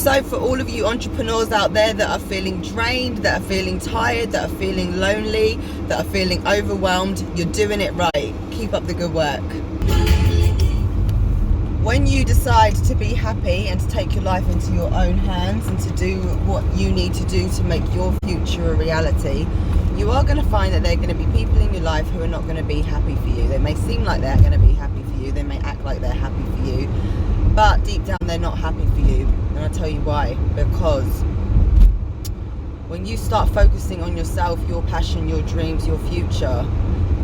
So for all of you entrepreneurs out there that are feeling drained, that are feeling tired, that are feeling lonely, that are feeling overwhelmed, you're doing it right. Keep up the good work. When you decide to be happy and to take your life into your own hands and to do what you need to do to make your future a reality, you are going to find that there are going to be people in your life who are not going to be happy for you. They may seem like they're going to be happy for you, they may act like they're happy for you, but deep down they're not happy for you. And I'll tell you why. Because when you start focusing on yourself, your passion, your dreams, your future,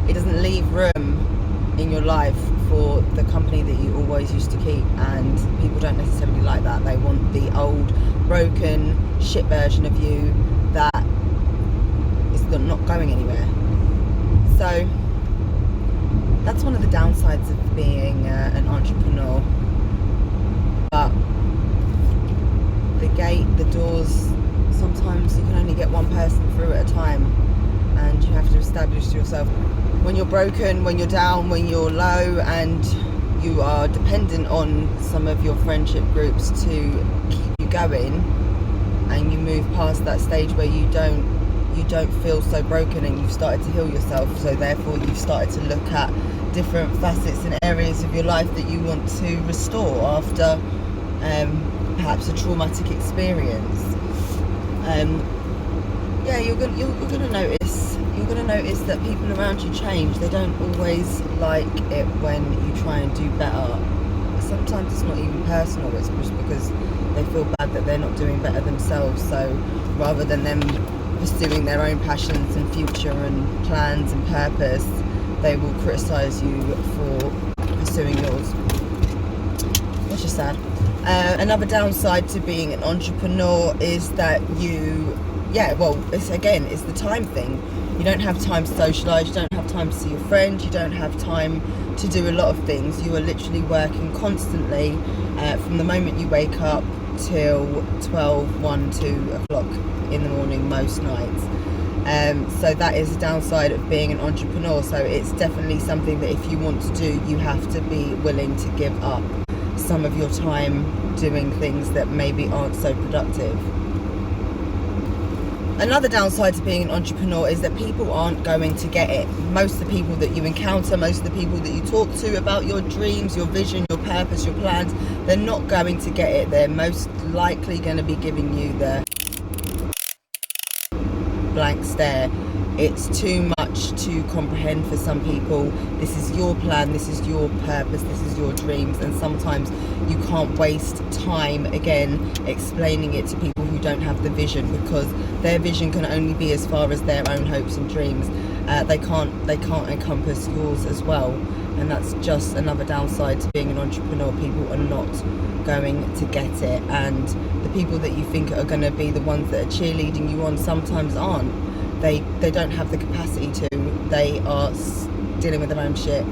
it doesn't leave room in your life for the company that you always used to keep. And people don't necessarily like that. They want the old, broken, shit version of you that is not going anywhere. So that's one of the downsides of being an entrepreneur. But the gate, the doors, sometimes you can only get one person through at a time, and you have to establish yourself. When you're broken, when you're down, when you're low, and you are dependent on some of your friendship groups to keep you going, and you move past that stage where you don't feel so broken and you've started to heal yourself, so therefore you've started to look at different facets and areas of your life that you want to restore after perhaps a traumatic experience. You're gonna notice that people around you change. They don't always like it when you try and do better. Sometimes it's not even personal, it's just because they feel bad that they're not doing better themselves. So rather than them pursuing their own passions and future and plans and purpose, they will criticize you for pursuing yours. That's just sad. Another downside to being an entrepreneur is that it's the time thing. You don't have time to socialise, you don't have time to see your friends, you don't have time to do a lot of things. You are literally working constantly from the moment you wake up till 12, 1, 2 o'clock in the morning most nights. So that is a downside of being an entrepreneur. So it's definitely something that if you want to do, you have to be willing to give up some of your time doing things that maybe aren't so productive. Another downside to being an entrepreneur is that people aren't going to get it. Most of the people that you encounter, most of the people that you talk to about your dreams, your vision, your purpose, your plans, they're not going to get it. They're most likely going to be giving you the blank stare. It's too much to comprehend for some people. This is your plan, this is your purpose, this is your dreams, and sometimes you can't waste time again explaining it to people who don't have the vision, because their vision can only be as far as their own hopes and dreams. They can't encompass yours as well, and that's just another downside to being an entrepreneur. People are not going to get it, and the people that you think are going to be the ones that are cheerleading you on sometimes aren't. They don't have the capacity to. They are dealing with their own shit.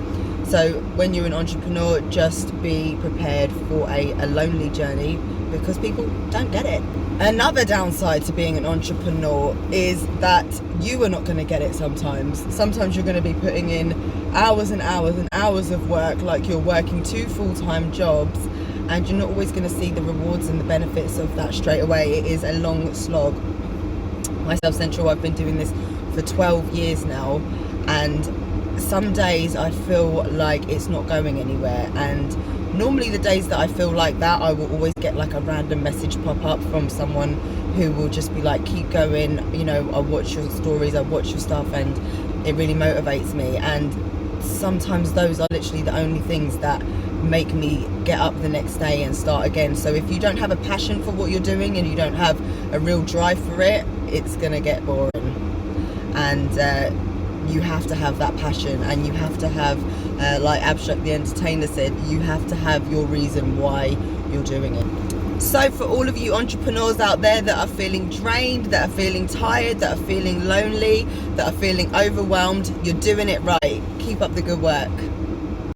So when you're an entrepreneur, just be prepared for a lonely journey, because people don't get it. Another downside to being an entrepreneur is that you are not going to get it sometimes. Sometimes you're going to be putting in hours and hours and hours of work, like you're working 2 full-time jobs, and you're not always going to see the rewards and the benefits of that straight away. It is a long slog. Myself Central, I've been doing this for 12 years now, and some days I feel like it's not going anywhere, and normally the days that I feel like that, I will always get like a random message pop up from someone who will just be like, keep going, you know, I watch your stories, I watch your stuff, and it really motivates me. And sometimes those are literally the only things that make me get up the next day and start again. So if you don't have a passion for what you're doing and you don't have a real drive for it, it's gonna get boring. And you have to have that passion, and you have to have like Abstract the Entertainer said, you have to have your reason why you're doing it. So for all of you entrepreneurs out there that are feeling drained, that are feeling tired, that are feeling lonely, that are feeling overwhelmed, you're doing it right. Keep up the good work.